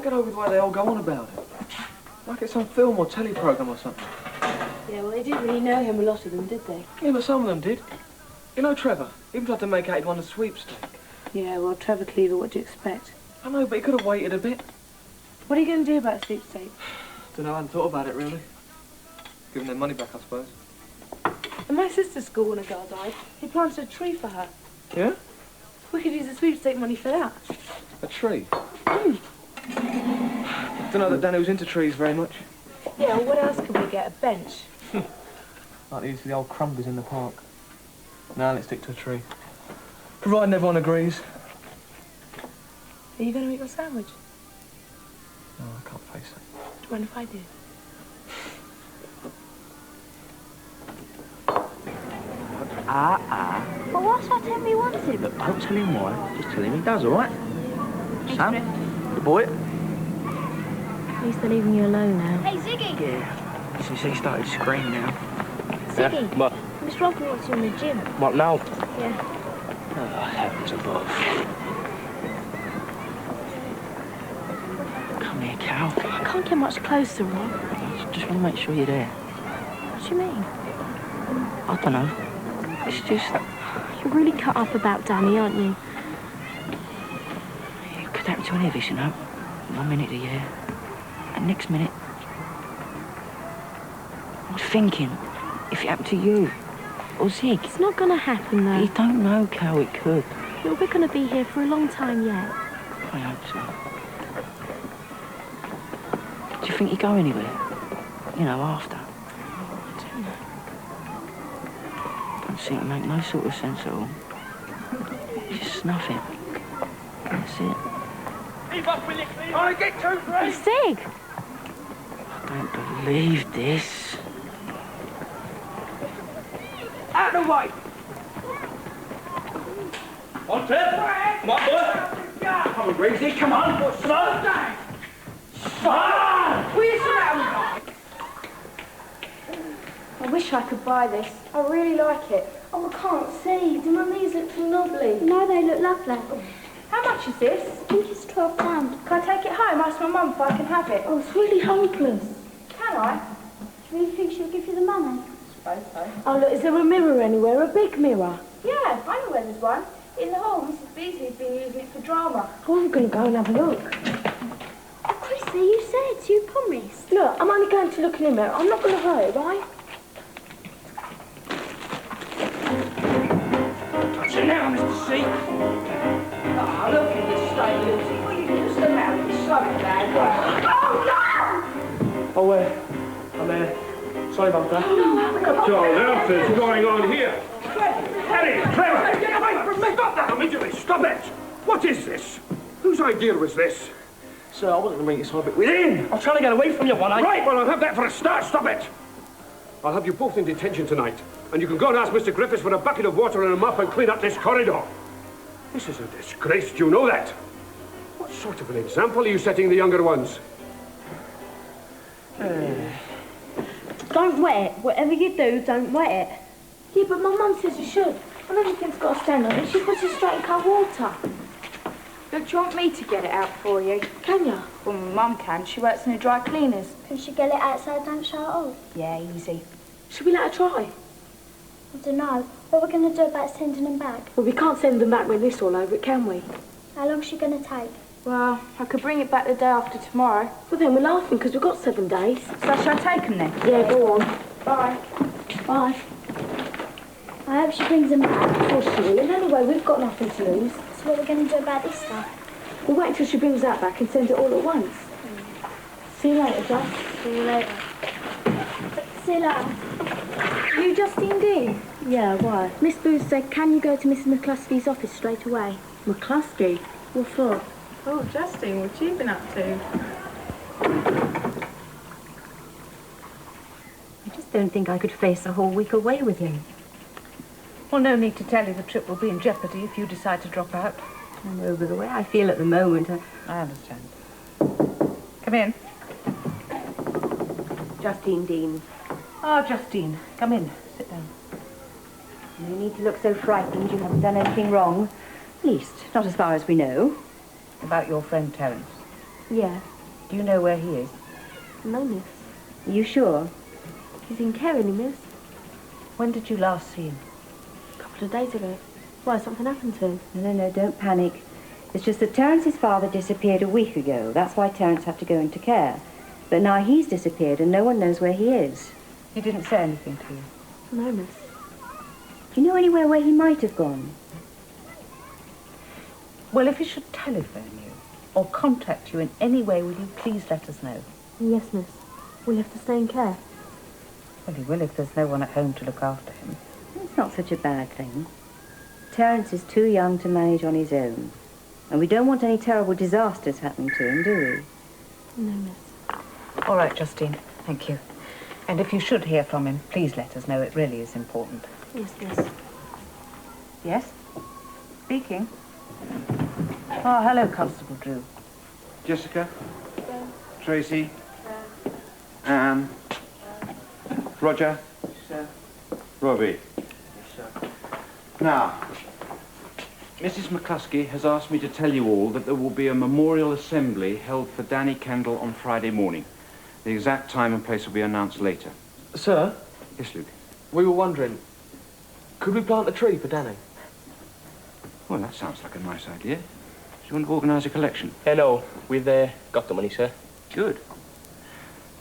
can't get over the way they all go on about it. Like it's some film or telly programme or something. Yeah, well, they didn't really know him, a lot of them, did they? Yeah, but some of them did. You know Trevor? He even tried to make out he'd won the sweepstake. Yeah, well, Trevor Cleaver, what do you expect? I know, but he could have waited a bit. What are you going to do about the sweepstake? Don't know, I hadn't thought about it, really. Give them their money back, I suppose. At my sister's school, when a girl died, he planted a tree for her. Yeah? We could use the sweepstake money for that. A tree? Don't know that Danny was into trees very much. Yeah, well, what else could we get? A bench? Like these the old crumblies in the park. No, let's stick to a tree. Providing everyone agrees. Are you going to make your sandwich? No, I can't face it. Do you mind if I do? Well, what's that tell me wants him? Look, don't tell him why. Just tell him he does, all right? Sam, the boy. At least they're leaving you alone now. Hey, Ziggy! Yeah, since he started screaming now. Ziggy, Yeah, what? Miss Roger wants you in the gym. What now? Yeah. Oh, heavens above. Come here, Cal. I can't get much closer, Rob. I just want to make sure you're there. What do you mean? I don't know. It's just that You're really cut up about Danny, aren't you? it could happen to any of us, you know. 1 minute a year, and next minute, I'm thinking if it happened to you or Zig. It's not going to happen, though. You don't know, Cal, it could. Look, we're going to be here for a long time yet. I hope so. Do you think you go anywhere? You know, after? I don't know. Don't seem to make no sort of sense at all. Just nothing. That's it. I get two, three. It's Zig! I don't believe this. Out of the way. On, Ted. Come on, boy. Come on, Greasy, come on. Come on. Will you surround me? I wish I could buy this. I really like it. Oh, I can't see. Do my knees look too lovely? No, they look lovely. How much is this? I think it's £12. Can I take it home? Ask my mum if I can have it. Oh, it's really hopeless. Can I? Do you really think she'll give you the money? I suppose so. Oh, look, is there a mirror anywhere? A big mirror? Yeah, I know where there's one. In the hall, Mrs. Beasley's been using it for drama. Oh, I'm going to go and have a look. Oh, Chrissy, you said you promised. Look, I'm only going to look in the mirror. I'm not going to hurt it, right? Sit down, Mr. C. Ah, look at this state, Lucy. Will you just allow me to slow it down? Oh, no! Oh, I'm sorry about that. What on earth is going on here? Harry, Clever! Get away from me! Stop that! Immediately, stop it! What is this? Whose idea was this? Sir, I wasn't going to bring you so a bit within. I was trying to get away from you, Right, well, I'll have that for a start. Stop it! I'll have you both in detention tonight, and you can go and ask Mr. Griffiths for a bucket of water and a mop and clean up this corridor. This is a disgrace, do you know that? What sort of an example are you setting the younger ones? Don't wet it. Whatever you do, don't wet it. Yeah, but my mum says you should. And everything's got to stand on it. She puts it straight in cold water. Look, do you want me to get it out for you? Can you? Well, my mum can. She works in the dry cleaners. Can she get it outside, don't show it off? Yeah, easy. Should we let her try? I don't know. What are we going to do about sending them back? Well, we can't send them back with this all over it, can we? How long's she going to take? Well, I could bring it back the day after tomorrow. Well, then we're laughing because we've got 7 days. So shall I take them then? Yeah, go on. Bye. Bye. I hope she brings them back. Of course she will. And anyway, we've got nothing to lose. So what are we going to do about this stuff? We'll wait till she brings that back and send it all at once. See you later, Josh. See you later. See you later. You Justine Dean? Yeah, why? Miss Booth said, can you go to Mrs. McCluskey's office straight away? McCluskey? What for? Oh, Justine, what you been up to? I just don't think I could face a whole week away with him. Well, no need to tell you the trip will be in jeopardy if you decide to drop out. I know, but the way I feel at the moment, I understand. Come in. Justine Dean. Ah, Justine, come in. Sit down. No need to look so frightened. You haven't done anything wrong. At least, not as far as we know. About your friend Terence. Yeah. Do you know where he is? No, miss. Are you sure? He's in care, isn't he, miss? When did you last see him? A couple of days ago. Why, something happened to him? No, don't panic. It's just that Terence's father disappeared a week ago. That's why Terence had to go into care. But now he's disappeared and no one knows where he is. He didn't say anything to you? No, miss. Do you know anywhere where he might have gone? Well, if he should telephone you or contact you in any way, will you please let us know? Yes, miss. We'll have to stay in care. Well, he will if there's no one at home to look after him. It's not such a bad thing. Terence is too young to manage on his own. And we don't want any terrible disasters happening to him, do we? No, miss. All right, Justine. Thank you. And if you should hear from him, please let us know. It really is important. Yes, miss. Yes? Speaking. Oh, hello, Constable Drew. Jessica? Tracy? Anne? Roger? Sir. Robbie? Yes, sir. Now, Mrs. McCluskey has asked me to tell you all that there will be a memorial assembly held for Danny Kendall on Friday morning. The exact time and place will be announced later. Sir, Yes, Luke? we were wondering, could we plant a tree for Danny? Well, that sounds like a nice idea. Do you want to organise a collection? Hello, we've got the money, sir. Good.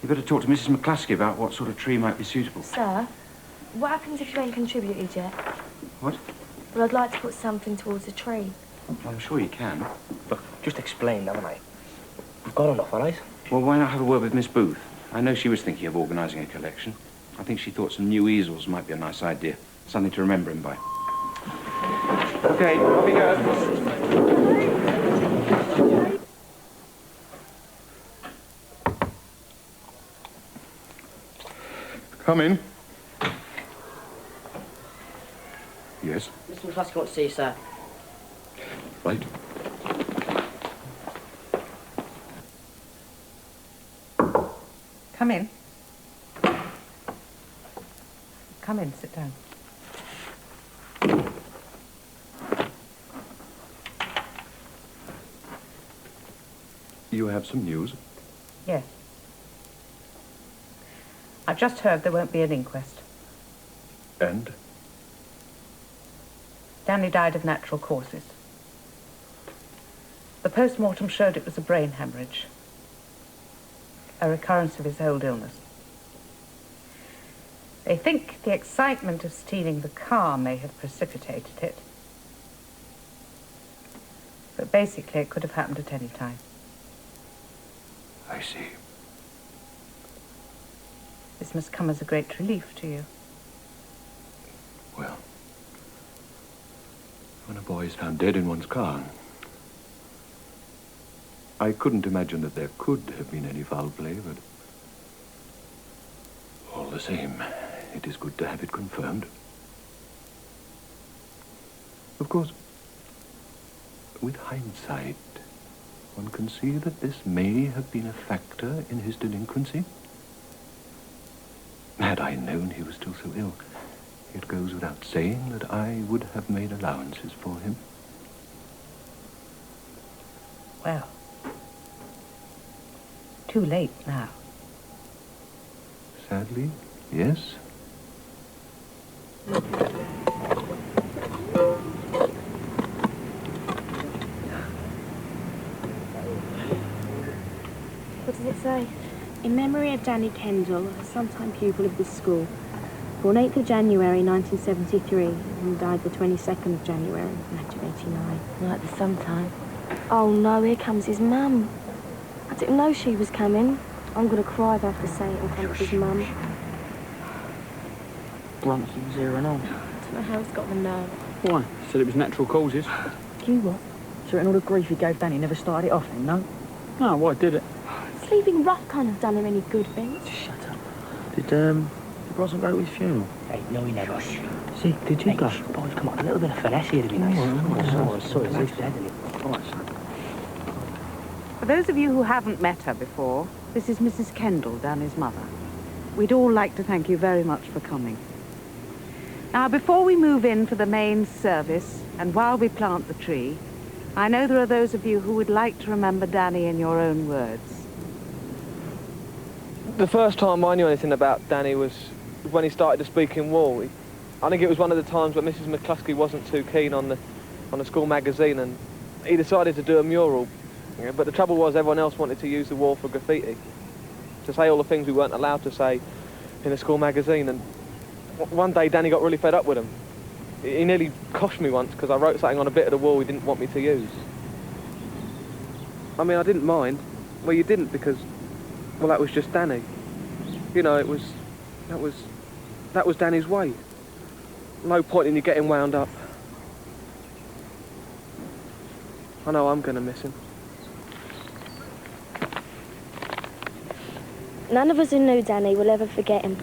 You better talk to Mrs. McCluskey about what sort of tree might be suitable. Sir, what happens if you ain't contributed yet? What? Well, I'd like to put something towards a tree. I'm sure you can. Look, just explained, haven't I? We've got enough, all right? Well, why not have a word with Miss Booth? I know she was thinking of organising a collection. I think she thought some new easels might be a nice idea. Something to remember him by. OK, off we go. Come in. Yes? Mr. McCluskey wants to see you, sir. Right. Come in. Come in, sit down. You have some news? Yes. I've just heard there won't be an inquest. And? Danny died of natural causes. The post-mortem showed it was a brain hemorrhage. A recurrence of his old illness. They think the excitement of stealing the car may have precipitated it. But basically, it could have happened at any time. I see. This must come as a great relief to you. Well, when a boy is found dead in one's car, I couldn't imagine that there could have been any foul play, but all the same, it is good to have it confirmed. Of course, with hindsight, one can see that this may have been a factor in his delinquency. Had I known he was still so ill, it goes without saying that I would have made allowances for him. Well, too late now. Sadly, yes. What does it say? In memory of Danny Kendall, a sometime pupil of this school, born 8th of January 1973 and died the 22nd of January 1989. Like the sometime. Oh no, here comes his mum. I didn't know she was coming. I'm gonna cry if I have to say it in front of his mum. Bronson, 0 and all. I don't know how he's got the nerve. Why? Said it was natural causes. You what? So in all the grief he gave Danny, never started it off then, no? No, why did it? Sleeping rough can't have done him any good, Vince. Shut up. Did Bronson go to his funeral? Hey, no, he never. See, did you go? Boys, come on, a little bit of finesse here to be nice. Oh, sorry, it's dead, isn't it? all right, son. For those of you who haven't met her before, this is Mrs. Kendall, Danny's mother. We'd all like to thank you very much for coming. Now, before we move in for the main service, and while we plant the tree, I know there are those of you who would like to remember Danny in your own words. The first time I knew anything about Danny was when he started to speak in Wall. I think it was one of the times when Mrs. McCluskey wasn't too keen on the school magazine, and he decided to do a mural. You know, but the trouble was everyone else wanted to use the wall for graffiti, to say all the things we weren't allowed to say in a school magazine. And one day Danny got really fed up with him. He nearly coshed me once because I wrote something on a bit of the wall he didn't want me to use. I mean, I didn't mind. Well, you didn't because, well, that was just Danny. You know, that was Danny's way. No point in you getting wound up. I know I'm going to miss him. None of us who knew Danny will ever forget him.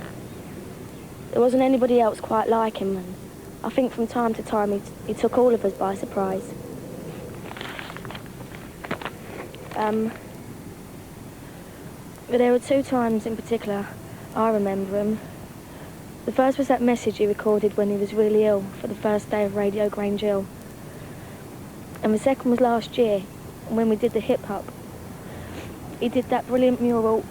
There wasn't anybody else quite like him, and I think from time to time he took all of us by surprise. But there were 2 times in particular I remember him. The first was that message he recorded when he was really ill for the first day of Radio Grange Hill. And the second was last year, when we did the hip-hop. He did that brilliant mural